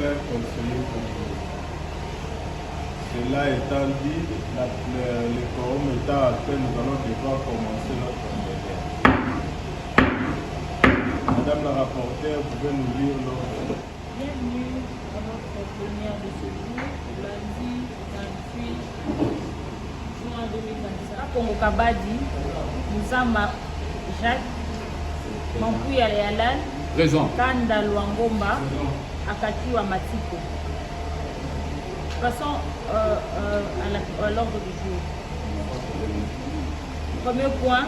un conseiller communal. Cela étant dit, le quorum étant atteint, nous allons devoir commencer notre médiation. Madame la rapporteure, vous pouvez nous lire l'ordre. Bienvenue à notre plénière de ce jour, lundi 28 juin 2025. Congo Kabadi, Moussama Jacques, Mampouya Léalan, Kanda Luangomba, Akatiwa Matiko. Passons à l'ordre du jour. Premier point,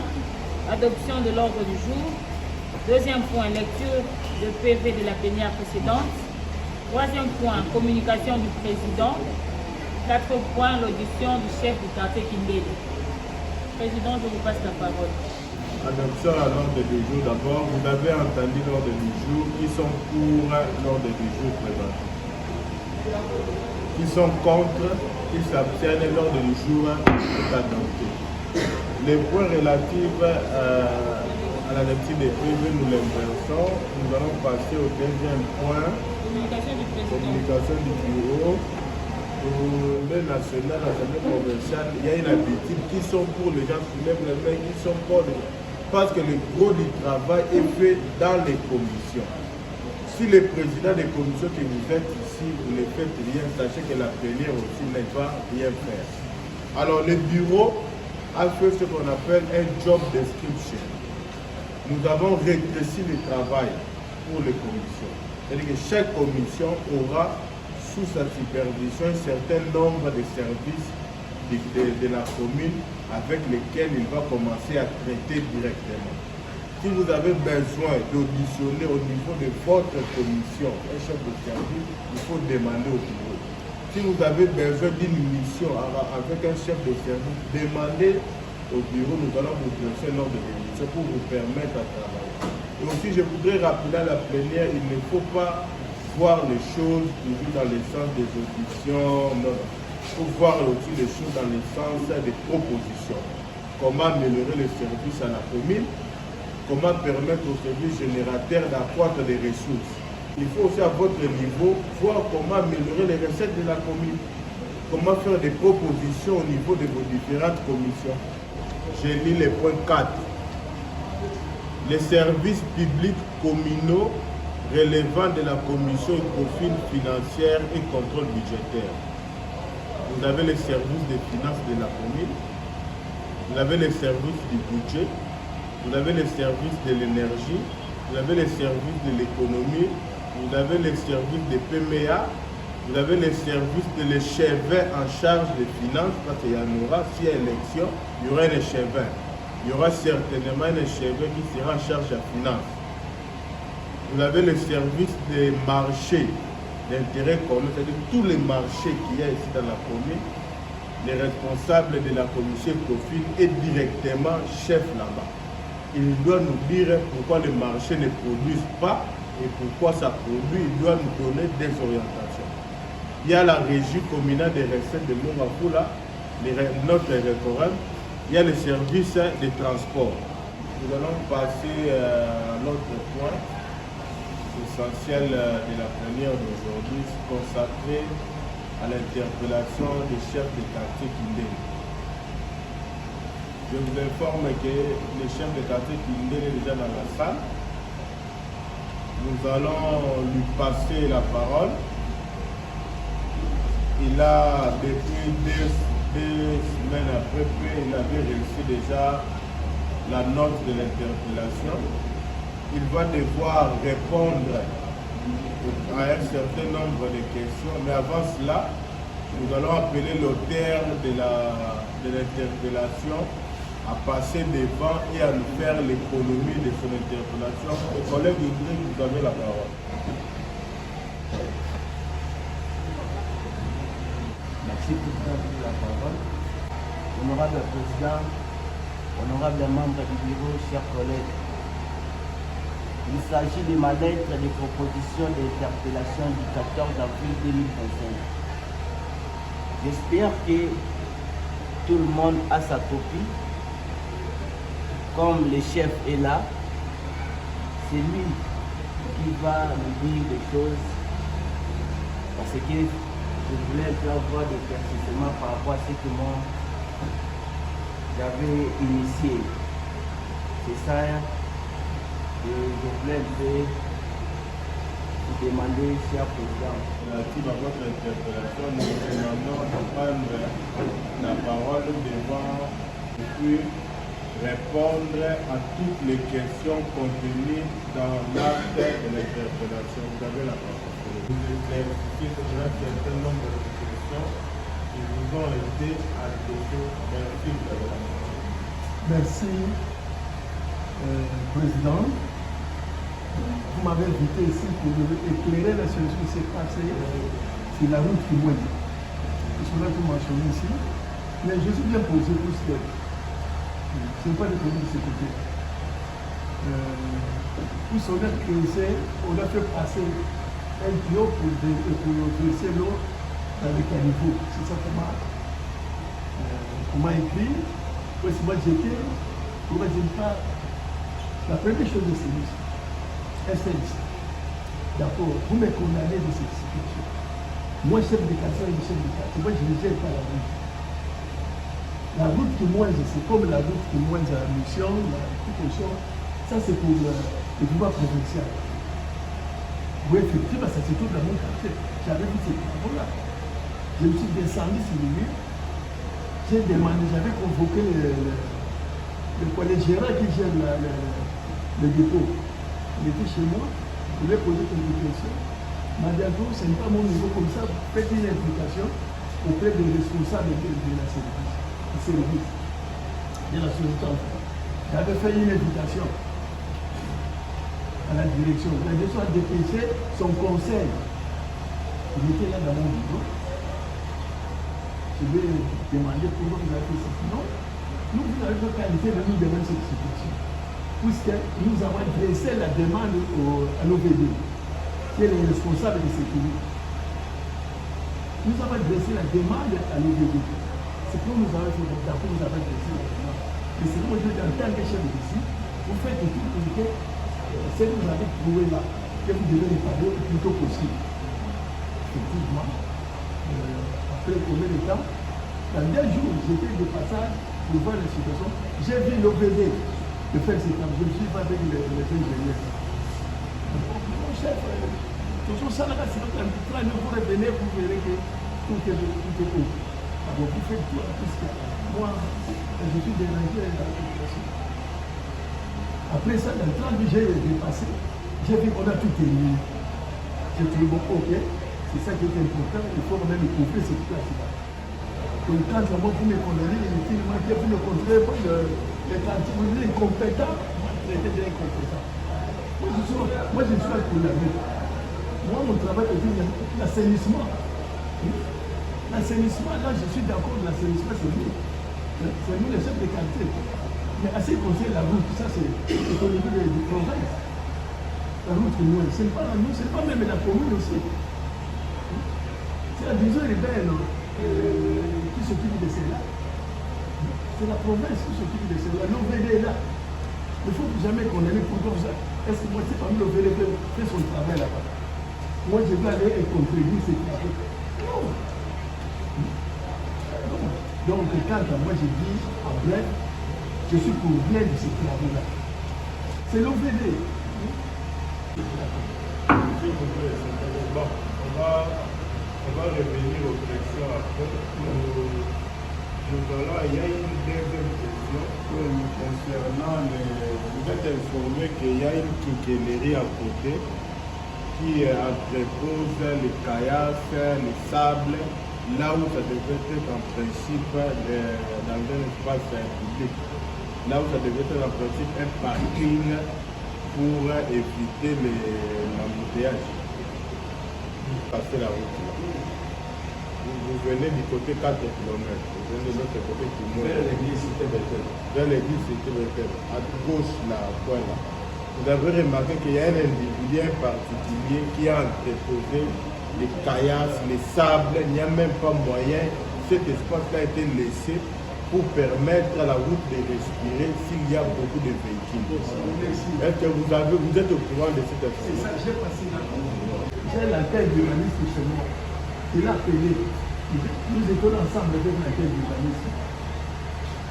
adoption de l'ordre du jour. Deuxième point, lecture de PV de la plénière précédente. Troisième point, communication du président. Quatrième point, l'audition du chef du quartier Kindele. Président, je vous passe la parole. Adoption à l'ordre du jour. D'abord, vous avez entendu l'ordre du jour. Qui sont pour l'ordre du jour présenté? Qui sont contre, qui s'abstiennent, l'ordre du jour est adopté. Les points relatifs à la lecture des PV, nous l'inversons. Nous allons passer au deuxième point. Communication du bureau. Pour le national, l'Assemblée provinciale, il y a une habitude qui sont pour les gens qui lèvent les mains, qui sont pour les gens. Parce que le gros du travail est fait dans les commissions. Si le président des commissions que vous êtes ici, vous ne faites rien, sachez que la plénière aussi ne va rien faire. Alors le bureau a fait ce qu'on appelle un job description. Nous avons rétréci le travail pour les commissions. C'est-à-dire que chaque commission aura sous sa supervision un certain nombre de services de la commune avec lesquels il va commencer à traiter directement. Si vous avez besoin d'auditionner au niveau de votre commission un chef de service, il faut demander au bureau. Si vous avez besoin d'une mission avec un chef de service, demandez au bureau, nous allons vous dresser l'ordre de l'émission pour vous permettre de travailler. Et aussi, je voudrais rappeler à la plénière, il ne faut pas voir les choses toujours dans le sens des auditions, non. Il faut voir aussi les choses dans le sens des propositions. Comment améliorer les services à la commune, comment permettre aux services générateurs d'accroître des ressources. Il faut aussi à votre niveau voir comment améliorer les recettes de la commune, comment faire des propositions au niveau de vos différentes commissions. J'ai lu le point 4. Les services publics communaux relevant de la commission de profil financière et contrôle budgétaire. Vous avez les services des finances de la commune, vous avez les services du budget, vous avez les services de l'énergie, vous avez les services de l'économie, vous avez les services de PMA, vous avez les services de l'échevin en charge des finances, parce qu'il y en aura, s'il y a élection, il y aura un échevin. Il y aura certainement un échevin qui sera en charge de la finance. Vous avez les services des marchés d'intérêt commun, c'est-à-dire tous les marchés qu'il y a ici dans la commune. Les responsables de la commission profil est directement chef là-bas. Il doit nous dire pourquoi les marchés ne produisent pas et pourquoi ça produit. Il doit nous donner des orientations. Il y a la régie communale des recettes de Mongafula, notre référent. Il y a les services de transport. Nous allons passer à l'autre point essentiel de la plénière d'aujourd'hui, consacré à l'interpellation des chefs de quartier Kindele. Je vous informe que le chef de quartier Kindele est déjà dans la salle. Nous allons lui passer la parole. Il a, depuis deux semaines après, il avait reçu déjà la note de l'interpellation. Il va devoir répondre à un certain nombre de questions, mais avant cela, nous allons appeler l'auteur de l'interpellation à passer devant et à nous faire l'économie de son interpellation. Le collègue Idriss, vous avez la parole. Merci pour la parole. Honorable Président, honorable membre du bureau, chers collègues, il s'agit de ma lettre de proposition d'interpellation du 14 avril 2025. J'espère que tout le monde a sa copie. Comme le chef est là, c'est lui qui va nous dire des choses Parce que je voulais un peu avoir des éclaircissements par rapport à ce que moi j'avais initié. C'est ça, et je voulais un peu vous demander, cher président. Relative à votre interpellation, nous vous demandons de prendre la parole devant et puis répondre à toutes les questions contenues dans l'acte de l'interpellation. Vous avez la parole. Vous éclaircissez sur un certain nombre de questions qui vous ont été adressées. Merci, vous avez la parole. Merci, Président. Vous m'avez invité ici pour éclairer la situation qui s'est passée sur la route qui moine. C'est cela que vous mentionnez ici. Mais je suis bien posé pour ce que ce n'est pas des problèmes de sécurité. Pour son être créé, on a fait passer un tuyau pour dresser l'eau dans les caniveaux. C'est ça qu'on m'a écrit. Moi j'étais, pour ne dire pas, la première chose de c'est SLC. D'accord, vous me condamnez de cette situation. Moi, chef de quartier et chef de quartier, moi je ne gère pas la route. La route qui moise, c'est comme la route qui moise à la mission, toute chose. Ça, c'est pour le pouvoir provincial. Oui, effectivement, ça se trouve dans mon quartier. J'avais vu ces travaux-là. Je me suis descendu sur le mur. J'ai demandé, j'avais convoqué le gérant qui gère le dépôt. Il était chez moi, je lui ai posé quelques questions. Il m'a dit, ce n'est pas mon niveau comme ça, faites une implication auprès des responsables de la service, de la société. J'avais fait une invitation à la direction. La direction a dépêché son conseil. Il était là dans mon bureau. Je lui ai demandé pourquoi vous avez fait ça. Non, nous, vous n'avez pas qualité de nous demander cette situation. Puisque nous avons adressé la demande à l'OVD, qui est le responsable de sécurité. Nous avons adressé la demande à l'OVD. C'est pour nous avons fait d'accord, nous avons adressé la demande. Mais c'est comme je dis, en tant que chef d'ici, vous faites tout pour que ce que vous avez trouvé là, que vous devez réparer le plus tôt possible. Effectivement, après combien de temps, dans 2 jours, j'étais de passage pour voir la situation. J'ai vu l'OVD de faire ces travaux. Je ne suis pas avec les ingénieurs. Mon chef, toujours ça là, c'est notre train, vous revenez, vous verrez que tout est haut. Alors vous faites tout, puisque moi, je suis dérangé dans la situation. Après ça, dans le train que j'ai dépassé, j'ai vu qu'on a tout terminé. J'ai trouvé bon, ok, c'est ça qui est important, il faut même couvrir cette place-là. Donc quand moi, vous me condamnez, inutilement, vous me contrôlez pas les cantines, vous êtes incompétent, moi je suis incompétent. Moi je suis un condamné. Moi mon travail est l'assainissement. L'assainissement, là je suis d'accord, l'assainissement c'est nous. C'est nous les chefs de quartier. Mais à ce qui concerne la route, ça c'est au niveau du province. La route est loin. Ce n'est pas nous, ce n'est pas même la commune aussi. C'est la division urbaine qui s'occupe de cela. C'est la province qui s'occupe de cela. L'OVD est là. Il ne faut jamais condamner pour comme ça. Est-ce que moi, c'est pas l'OVD qui fait son travail là-bas? Moi, je dois aller et contribuer ces travaux. Non. Donc, quand moi je dis en bref, je suis pour bien de ces travaux-là. C'est l'OVD. Bon, on va revenir aux questions après. Il y a une deuxième question concernant vous êtes informé qu'il y a une quincaillerie à côté qui entrepose les caillasses, les sables, là où ça devait être en principe dans un espace public. Là où ça devait être en principe un parking pour éviter l'embouteillage. Passer la route. Vous venez du côté 4 km, vous venez de l'autre côté qui monte. Vers l'église Cité-Bethel. Vers l'église Cité-Bethel, à gauche là, point là. Vous avez remarqué qu'il y a un individu particulier qui a entreposé les caillasses, les sables, il n'y a même pas moyen. Cet espace-là a été laissé pour permettre à la route de respirer s'il y a beaucoup de véhicules. Est-ce que vous êtes au courant de cette information? C'est ça, j'ai passé là. J'ai la taille d'humaniste chez moi. Je l'ai appelé. Nous étions ensemble avec laquelle d'urbanisme.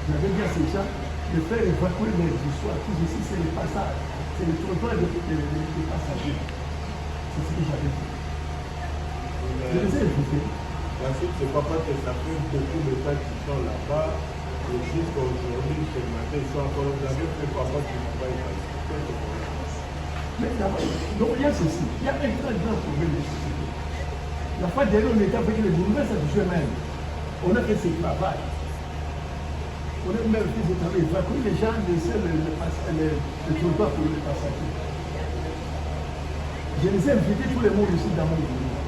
J'avais dit à ces gens de faire évacuer les histoires. Tout ceci, c'est le passage. C'est le trottoir des passagers. C'est ce que j'avais fait. Je les ai écoutés. Ensuite, c'est pas parce que ça fait beaucoup de temps qu'ils sont là-bas. Et jusqu'à aujourd'hui, ce matin, ils sont encore là. Vous avez fait papa qui n'a pas été. Mais d'abord, donc il y a ceci. Il y a un très grand problème de société. La fois dernière, on était avec les bourgmestres à toucher même. On a fait ce travail. On a même fait ce travail. Évacuer les gens, laisser le trottoir pour les passagers. Je les ai invités tout le monde ici dans mon bureau.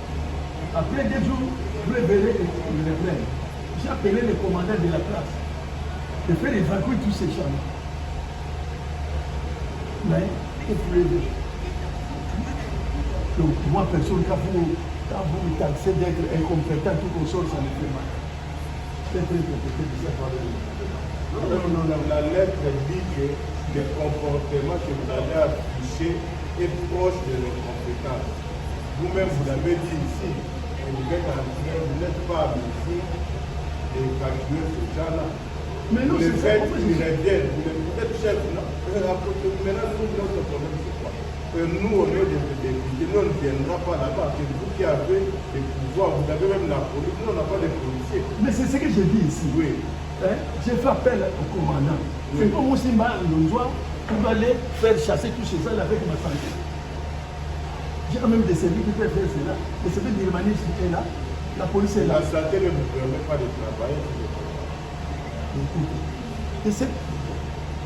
Après 2 jours, je vais venir et les plaindre. J'ai appelé le commandant de la place de faire évacuer tous ces gens. Mais, il faut les deux. Donc, moi, personne, quand vous me taxez d'être incompétent, tout au sol, ça me fait mal. C'est très compliqué de savoir. La lettre dit que le comportement que vous allez afficher est proche de l'incompétence. Vous-même, vous l'avez dit ici, et vous n'êtes pas ici d'évacuer ces gens-là. Mais non, le c'est fait ça. qu'ils reviennent, vous êtes chef, non? Maintenant, notre problème, c'est quoi? Nous, on est des députés, nous, on ne viendra pas là-bas. C'est vous qui avez des pouvoirs, vous avez même la police, nous, on n'a pas de policiers. Mais c'est ce que j'ai dit ici. Oui. Hein? J'ai fait appel au commandant. C'est comme aussi mal, nous doit pour aller faire chasser tous ces gens avec ma santé. J'ai quand même des services qui peuvent faire cela. Les services d'urbanisme est là, la police est là. La santé ne vous permet pas de travailler. Et c'est...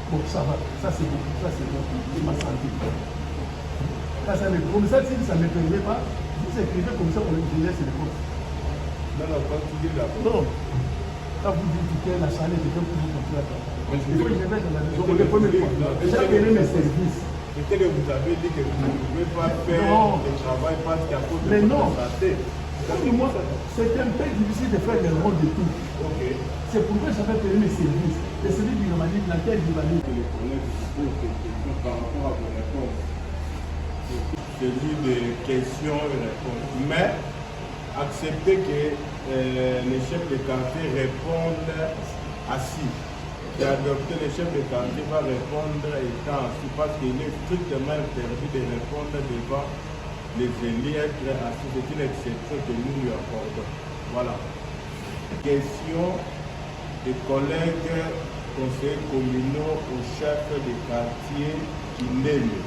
Bon, ça va, ça c'est bon, c'est ma santé. Comme ça, si ça ne me permet pas, vous écrivez comme ça, on le laisse les poste. Non, quand tu dis là. Non. Quand vous dites que la santé est pour vous montrer la place. Il faut que je mette dans la maison pour le premier point. J'ai appelé mes services. Peut-être que vous avez dit que vous ne pouvez pas faire le travail parce qu'à cause de votre santé. Pour moi, c'est un peu difficile de faire le rôle de tout. Okay. C'est pourquoi j'avais payé mes services. Les services du humanité, laquelle l'humanité. Les collègues vous posent des questions par rapport à vos réponses. Celui de questions et réponses. Mais acceptez que les chefs de quartier répondent assis. Et adopter les chefs de quartier va répondre étant assis parce qu'il est strictement interdit de répondre devant les élus être assis. C'est une exception que nous lui accordons. Voilà. Question des collègues conseillers communaux au chef de quartier qui l'aiment.